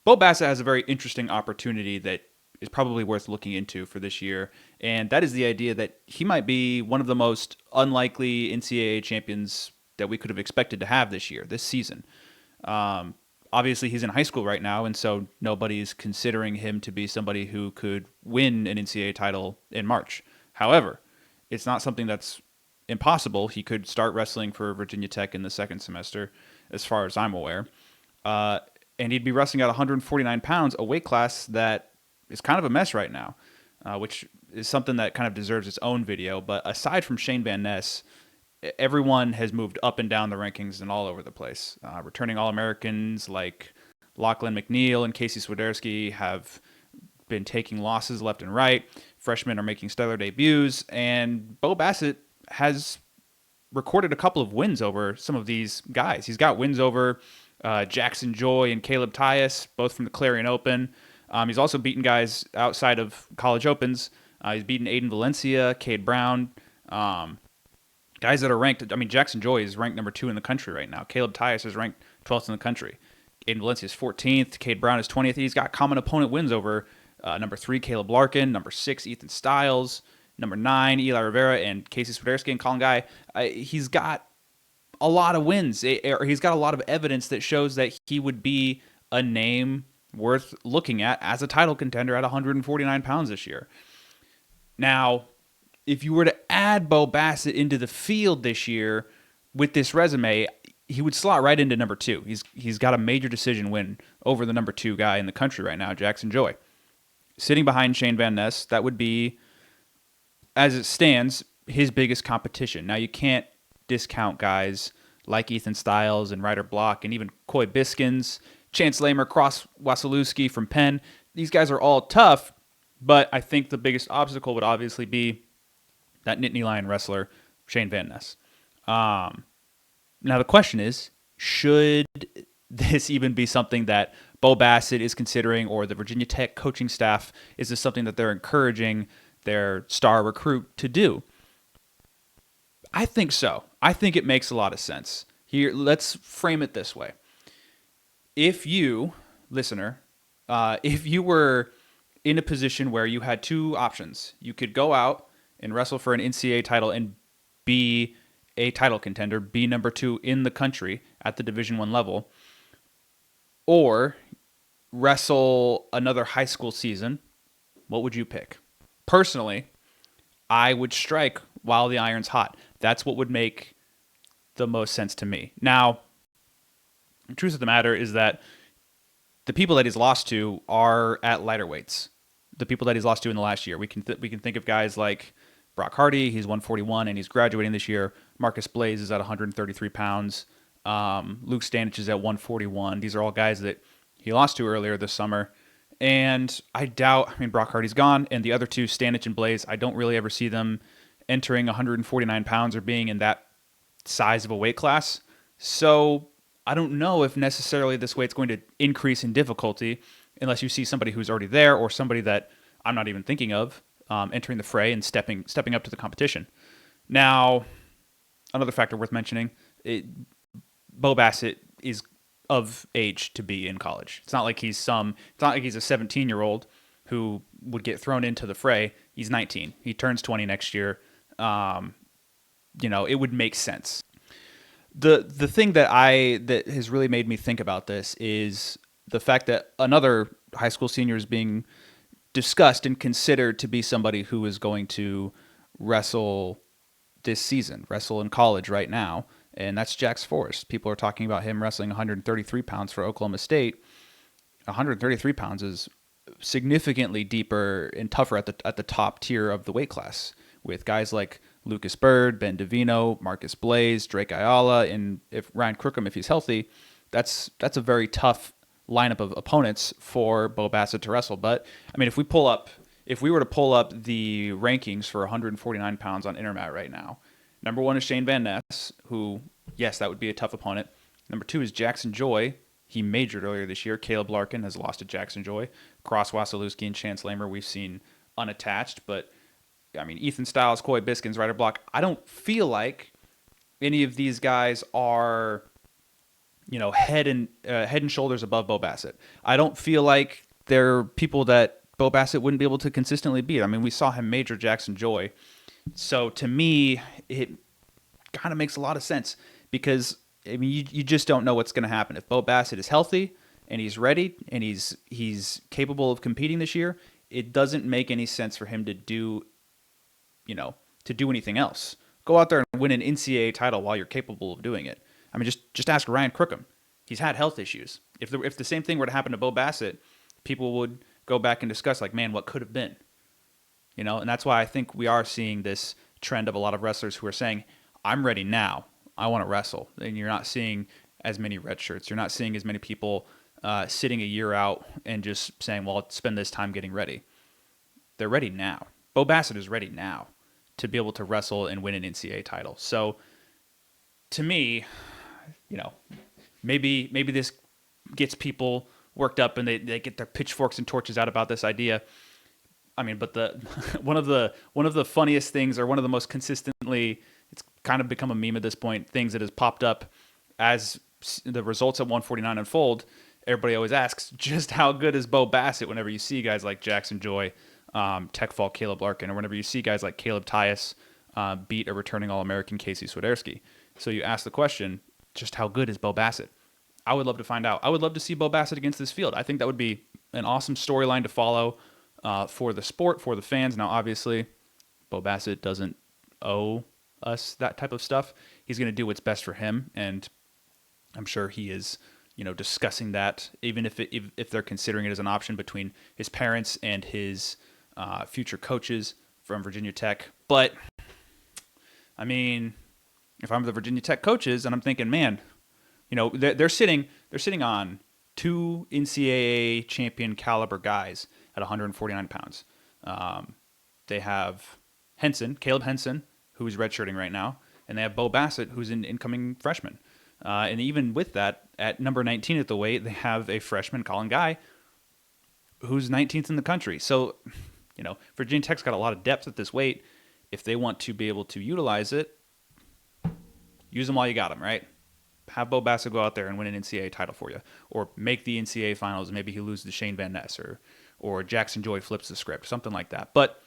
Bo Basset has a very interesting opportunity that is probably worth looking into for this year, and that is the idea that he might be one of the most unlikely NCAA champions that we could have expected to have this year, this season. Um, Obviously, he's in high school right now, and so nobody's considering him to be somebody who could win an NCAA title in March. However, it's not something that's impossible. He could start wrestling for Virginia Tech in the second semester, as far as I'm aware. Uh, and he'd be wrestling at 149 pounds, a weight class that is kind of a mess right now, which is something that kind of deserves its own video. But aside from Shane Van Ness, everyone has moved up and down the rankings and all over the place. Returning All-Americans like Lachlan McNeil and Casey Swiderski have been taking losses left and right. Freshmen are making stellar debuts, and Bo Basset has recorded a couple of wins over some of these guys. He's got wins over Jackson Joy and Caleb Tyus, both from the Clarion Open. He's also beaten guys outside of college opens. He's beaten Aiden Valencia, Cade Brown, guys that are ranked. I mean, Jackson Joy is ranked number 2 in the country right now. Caleb Tyus is ranked 12th in the country. Aiden Valencia is 14th. Cade Brown is 20th. He's got common opponent wins over number 3, Caleb Larkin, number 6, Ethan Stiles, number 9, Eli Rivera, and Casey Swiderski and Colin Guy. He's got a lot of wins. He's got a lot of evidence that shows that he would be a name worth looking at as a title contender at 149 pounds this year. Now, if you were to add Bo Basset into the field this year with this resume, he would slot right into number 2. He's got a major decision win over the number 2 guy in the country right now, Jackson Joy. Sitting behind Shane Van Ness, that would be, as it stands, his biggest competition. Now, you can't discount guys like Ethan Stiles and Ryder Block and even Coy Biskins, Chance Lamer, Cross Wasilewski from Penn. These guys are all tough, but I think the biggest obstacle would obviously be that Nittany Lion wrestler, Shane Van Ness. Now, the question is, should this even be something that Bo Basset is considering, or the Virginia Tech coaching staff? Is this something that they're encouraging their star recruit to do? I think so. I think it makes a lot of sense. Here, let's frame it this way. If you, listener, if you were in a position where you had 2 options, you could go out and wrestle for an NCAA title and be a title contender, be number 2 in the country at the Division I level, or wrestle another high school season, what would you pick? Personally, I would strike while the iron's hot. That's what would make the most sense to me. Now, the truth of the matter is that the people that he's lost to are at lighter weights. The people that he's lost to in the last year. We can think of guys like Brock Hardy. He's 141 and he's graduating this year. Marcus Blaze is at 133 pounds. Luke Stanich is at 141. These are all guys that he lost to earlier this summer. And Brock Hardy's gone, and the other 2, Stanich and Blaze, I don't really ever see them entering 149 pounds or being in that size of a weight class. So I don't know if necessarily this weight's going to increase in difficulty unless you see somebody who's already there or somebody that I'm not even thinking of entering the fray and stepping up to the competition. Now, another factor worth mentioning, Bo Basset is of age to be in college. It's not like he's a 17-year-old who would get thrown into the fray. He's 19. He turns 20 next year. It would make sense. The thing that has really made me think about this is the fact that another high school senior is being discussed and considered to be somebody who is going to wrestle this season, wrestle in college right now, and that's Jax Forrest. People are talking about him wrestling 133 pounds for Oklahoma State. 133 pounds is significantly deeper and tougher at the top tier of the weight class, with guys like Lucas Bird, Ben Davino, Marcus Blaze, Drake Ayala, and if Ryan Crookham, if he's healthy, that's a very tough lineup of opponents for Bo Basset to wrestle. But I mean, if we were to pull up the rankings for 149 pounds on Intermat right now, number 1 is Shane Van Ness, who, yes, that would be a tough opponent. Number 2 is Jackson Joy. He majored earlier this year. Caleb Larkin has lost to Jackson Joy. Cross Wasilewski and Chance Lamer we've seen unattached. But, I mean, Ethan Stiles, Coy Biskins, Ryder Block, I don't feel like any of these guys are head and shoulders above Bo Basset. I don't feel like there are people that Bo Basset wouldn't be able to consistently beat. I mean, we saw him major Jackson Joy. So to me, it kind of makes a lot of sense because I mean, you just don't know what's going to happen if Bo Basset is healthy and he's ready and he's capable of competing this year. It doesn't make any sense for him to do anything else. Go out there and win an NCAA title while you're capable of doing it. I mean, just ask Ryan Crookham. He's had health issues. If the same thing were to happen to Bo Basset, people would go back and discuss like, man, what could have been? And that's why I think we are seeing this trend of a lot of wrestlers who are saying, I'm ready now. I want to wrestle. And you're not seeing as many red shirts. You're not seeing as many people sitting a year out and just saying, well, I'll spend this time getting ready. They're ready now. Bo Basset is ready now to be able to wrestle and win an NCAA title. So to me, maybe this gets people worked up and they get their pitchforks and torches out about this idea. I mean, but the one of the funniest things, or one of the most consistently, it's kind of become a meme at this point, things that has popped up as the results at 149 unfold. Everybody always asks, just how good is Bo Basset whenever you see guys like Jackson Joy, Tech Fall Caleb Larkin, or whenever you see guys like Caleb Tyus beat a returning All-American Casey Swiderski. So you ask the question, just how good is Bo Basset? I would love to find out. I would love to see Bo Basset against this field. I think that would be an awesome storyline to follow for the sport, for the fans. Now, obviously, Bo Basset doesn't owe us that type of stuff. He's going to do what's best for him, and I'm sure he is, discussing that, even if they're considering it as an option between his parents and his future coaches from Virginia Tech. But I mean, if I'm the Virginia Tech coaches and I'm thinking, man, they're sitting on two NCAA champion caliber guys at 149 pounds. They have Caleb Henson, who's redshirting right now, and they have Bo Basset, who's an incoming freshman. And even with that, at number 19 at the weight, they have a freshman, Colin Guy, who's 19th in the country. So, Virginia Tech's got a lot of depth at this weight. If they want to be able to utilize it, use them while you got them, right? Have Bo Basset go out there and win an NCAA title for you, or make the NCAA finals. Maybe he loses to Shane Van Ness, or Jackson Joy flips the script, something like that. But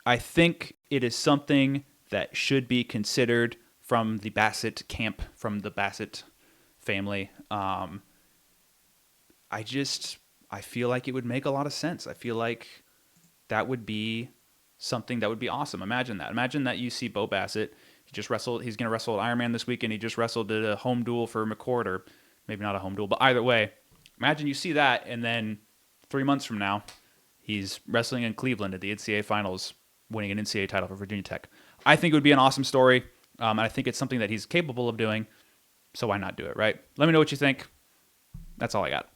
I think it is something that should be considered from the Bassett camp, from the Bassett family. I feel like it would make a lot of sense. I feel like that would be something that would be awesome. Imagine that. Imagine that you see Bo Basset. He's going to wrestle at Ironman this weekend. He just wrestled at a home duel for McCord, or maybe not a home duel, but either way, imagine you see that, and then 3 months from now, he's wrestling in Cleveland at the NCAA finals, winning an NCAA title for Virginia Tech. I think it would be an awesome story, and I think it's something that he's capable of doing, so why not do it, right? Let me know what you think. That's all I got.